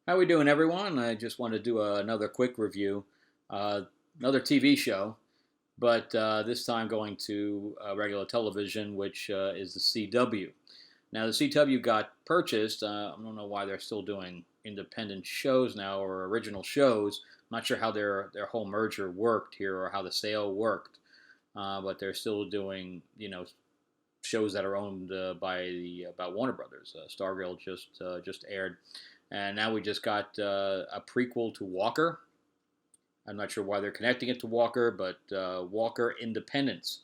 How we doing, everyone? I just want to do another quick review, uh, another TV show, but this time going to regular television, which is the CW. Now, the CW got purchased. I don't know why they're still doing independent shows now or original shows. I'm not sure how their whole merger worked here or how the sale worked, but they're still doing shows that are owned by Warner Brothers. Stargirl just aired, and now we just got a prequel to Walker. I'm not sure why they're connecting it to Walker, but Walker Independence.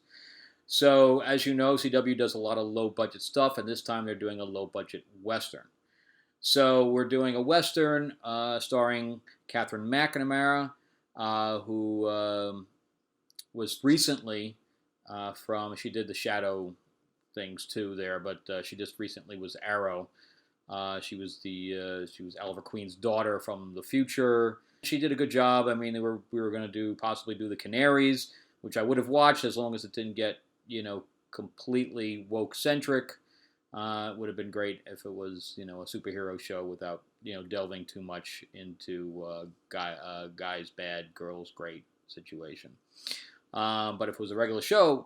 So as you know, CW does a lot of low budget stuff, and this time they're doing a low budget western. So we're doing a western starring Catherine McNamara, who was recently she did the Shadow things too there, but she just recently was Arrow. She was Oliver Queen's daughter from the future. She did a good job. I mean, we were going to possibly do the Canaries, which I would have watched as long as it didn't get completely woke centric. It would have been great if it was a superhero show without delving too much into guys bad, girls great situation. But if it was a regular show,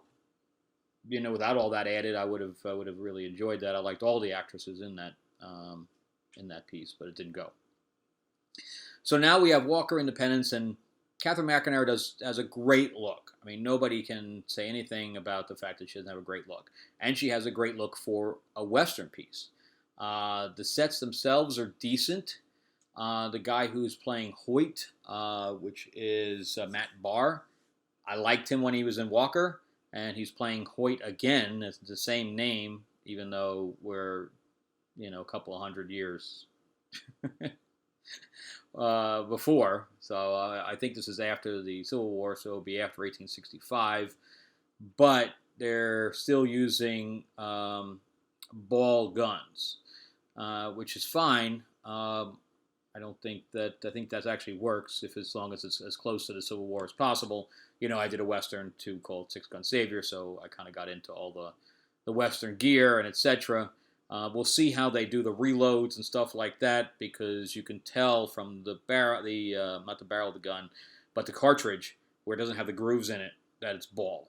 without all that added, I would have really enjoyed that. I liked all the actresses in that piece, but it didn't go. So now we have Walker Independence, and Catherine McNamara has a great look. I mean, nobody can say anything about the fact that she doesn't have a great look, and she has a great look for a Western piece. The sets themselves are decent. The guy who's playing Hoyt, which is Matt Barr, I liked him when he was in Walker, and he's playing Hoyt again. It's the same name, even though we're a couple of hundred years before. So I think this is after the Civil War, so it'll be after 1865. But they're still using ball guns, which is fine. I think that actually works as long as it's as close to the Civil War as possible. I did a Western too called Six Gun Savior, so I kind of got into all the Western gear and etc. We'll see how they do the reloads and stuff like that, because you can tell from the barrel, not the barrel of the gun, but the cartridge, where it doesn't have the grooves in it, that it's ball.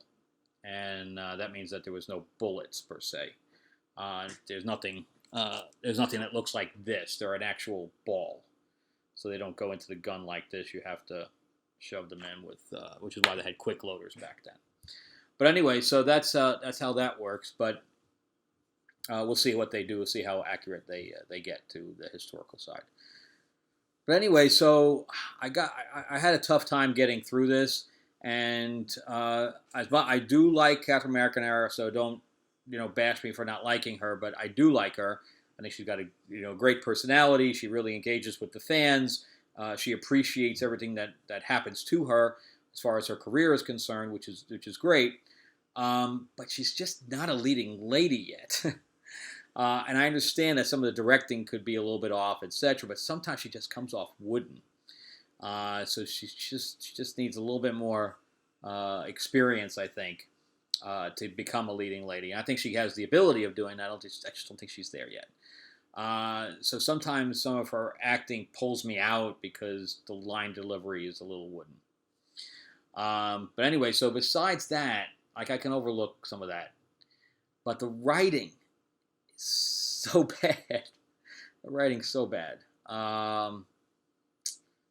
And that means that there was no bullets per se. There's nothing that looks like this. They're an actual ball. So they don't go into the gun like this. You have to shove them in with, which is why they had quick loaders back then. But anyway, so that's how that works. But we'll see what they do. We'll see how accurate they get to the historical side. But anyway, so I had a tough time getting through this, and I do like Catherine McNamara, so don't bash me for not liking her, but I do like her. I think she's got a great personality. She really engages with the fans. She appreciates everything that happens to her as far as her career is concerned, which is great. But she's just not a leading lady yet. And I understand that some of the directing could be a little bit off, etc. But sometimes she just comes off wooden. So she just needs a little bit more experience, I think, to become a leading lady. And I think she has the ability of doing that. I just don't think she's there yet. So sometimes some of her acting pulls me out because the line delivery is a little wooden. But anyway, so besides that, like I can overlook some of that. But the writing is so bad. The writing's so bad.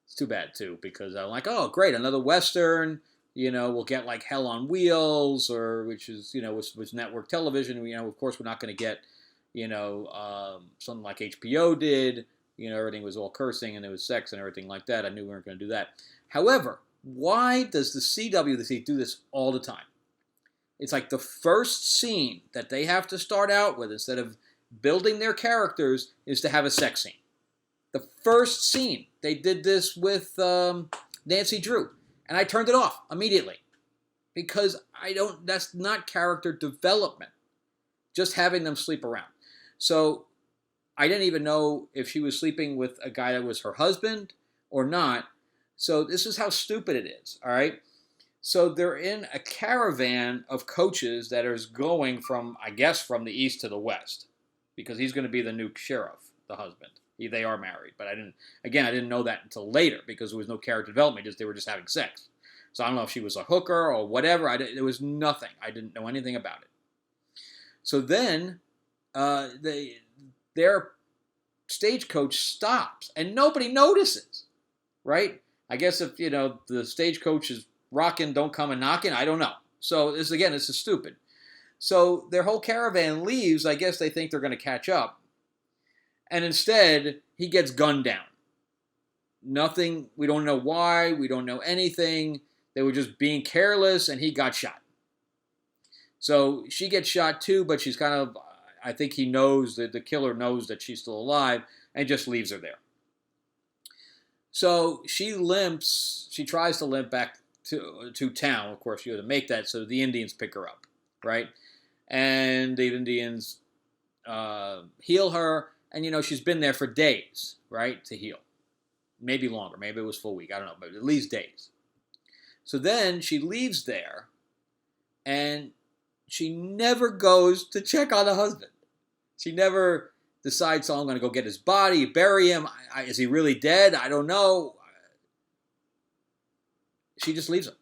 It's too bad too, because I'm like, oh great, another Western. We'll get like Hell on Wheels, or which is was network television. Of course we're not going to get something like HBO did. Everything was all cursing and there was sex and everything like that. I knew we weren't going to do that. However, why does the CW do this all the time? It's like the first scene that they have to start out with, instead of building their characters, is to have a sex scene. The first scene, they did this with Nancy Drew, and I turned it off immediately because that's not character development. Just having them sleep around. So I didn't even know if she was sleeping with a guy that was her husband or not. So this is how stupid it is, all right? So they're in a caravan of coaches that is going from the east to the west, because he's going to be the new sheriff, the husband. They are married, but I didn't know that until later because there was no character development. They were just having sex. So I don't know if she was a hooker or whatever. There was nothing. I didn't know anything about it. So then their stagecoach stops and nobody notices, right? I guess if the stagecoach is rocking, don't come and knocking. I don't know. So this is stupid. So their whole caravan leaves. I guess they think they're going to catch up. And instead, he gets gunned down. Nothing, we don't know why, we don't know anything. They were just being careless, and he got shot. So she gets shot too, but she's kind of, I think he knows, that the killer knows that she's still alive, and just leaves her there. So she tries to limp back to town. Of course, she had to make that, so the Indians pick her up, right? And the Indians heal her. And, she's been there for days, right, to heal. Maybe longer. Maybe it was a full week. I don't know, but at least days. So then she leaves there, and she never goes to check on the husband. She never decides, I'm going to go get his body, bury him. Is he really dead? I don't know. She just leaves him.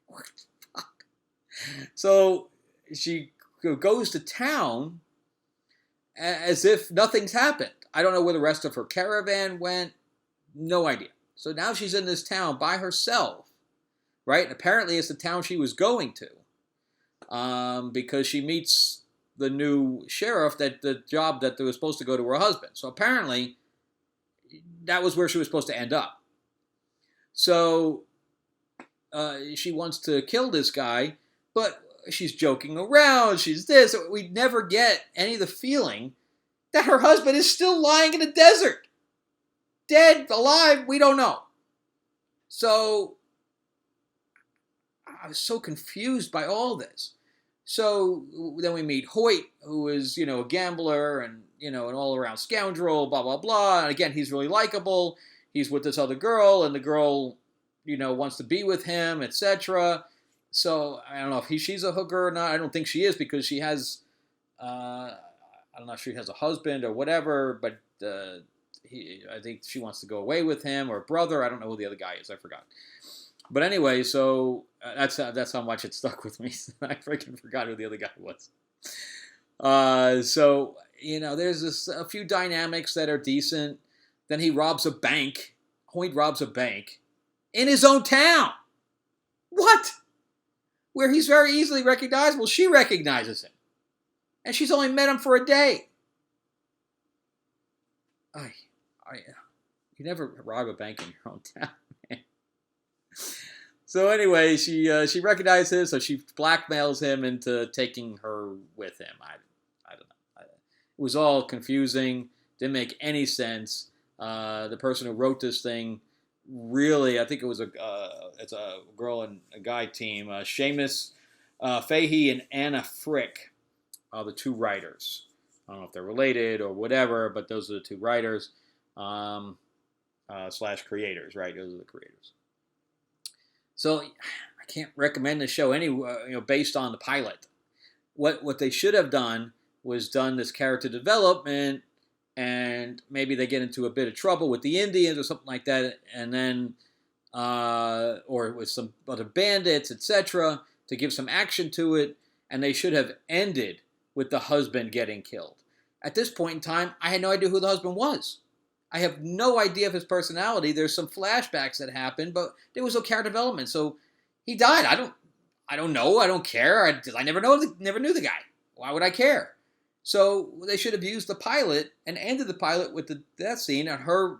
What the fuck? So she goes to town as if nothing's happened. I don't know where the rest of her caravan went. No idea. So now she's in this town by herself, right? And apparently it's the town she was going to because she meets the new sheriff, that the job that they were supposed to go to her husband. So apparently that was where she was supposed to end up. So she wants to kill this guy, but she's joking around, she's this. We never get any of the feeling that her husband is still lying in the desert. Dead, alive, we don't know. So I was so confused by all this. So then we meet Hoyt, who is, a gambler and, an all-around scoundrel, blah, blah, blah. And again, he's really likable. He's with this other girl, and the girl, wants to be with him, etc. So I don't know if she's a hooker or not. I don't think she is because she has, I'm not sure she has a husband or whatever, but I think she wants to go away with him or brother. I don't know who the other guy is. I forgot. But anyway, so that's how much it stuck with me. I freaking forgot who the other guy was. So there's a few dynamics that are decent. Then he robs a bank. Hoyt robs a bank in his own town. What? Where he's very easily recognizable. She recognizes him. And she's only met him for a day. You never rob a bank in your own town, man. So anyway, she recognizes, so she blackmails him into taking her with him. I don't know. It was all confusing. Didn't make any sense. The person who wrote this thing, really, I think it was it's a girl and a guy team. Seamus Fahey and Anna Frick are the two writers. I don't know if they're related or whatever, but those are the two writers slash creators, right? Those are the creators. So I can't recommend the show based on the pilot. What they should have done was done this character development, and maybe they get into a bit of trouble with the Indians or something like that, and then or with some other bandits, etc., to give some action to it, and they should have ended with the husband getting killed. At this point in time, I had no idea who the husband was. I have no idea of his personality. There's some flashbacks that happened, but there was no character development. So he died. I don't know. I don't care. I never knew the guy. Why would I care? So they should have used the pilot and ended the pilot with the death scene and her,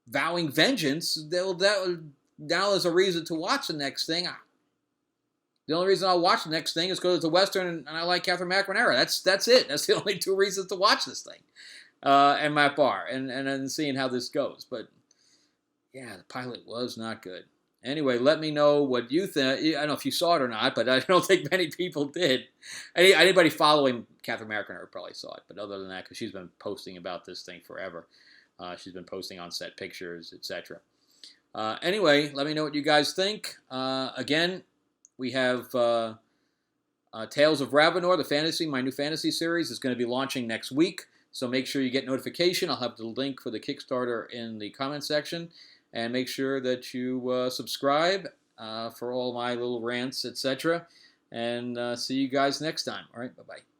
vowing vengeance. Now there's a reason to watch the next thing. The only reason I'll watch the next thing is because it's a Western and I like Catherine McNamara. That's it. That's the only two reasons to watch this thing. And Matt Barr. And then seeing how this goes. But, yeah, the pilot was not good. Anyway, let me know what you think. I don't know if you saw it or not, but I don't think many people did. Anybody following Catherine McNamara probably saw it. But other than that, because she's been posting about this thing forever. She's been posting on-set pictures, etc. Anyway, let me know what you guys think. Again, we have Tales of Ravenor, my new fantasy series, is going to be launching next week. So make sure you get notification. I'll have the link for the Kickstarter in the comment section. And make sure that you subscribe for all my little rants, etc. And see you guys next time. All right, bye-bye.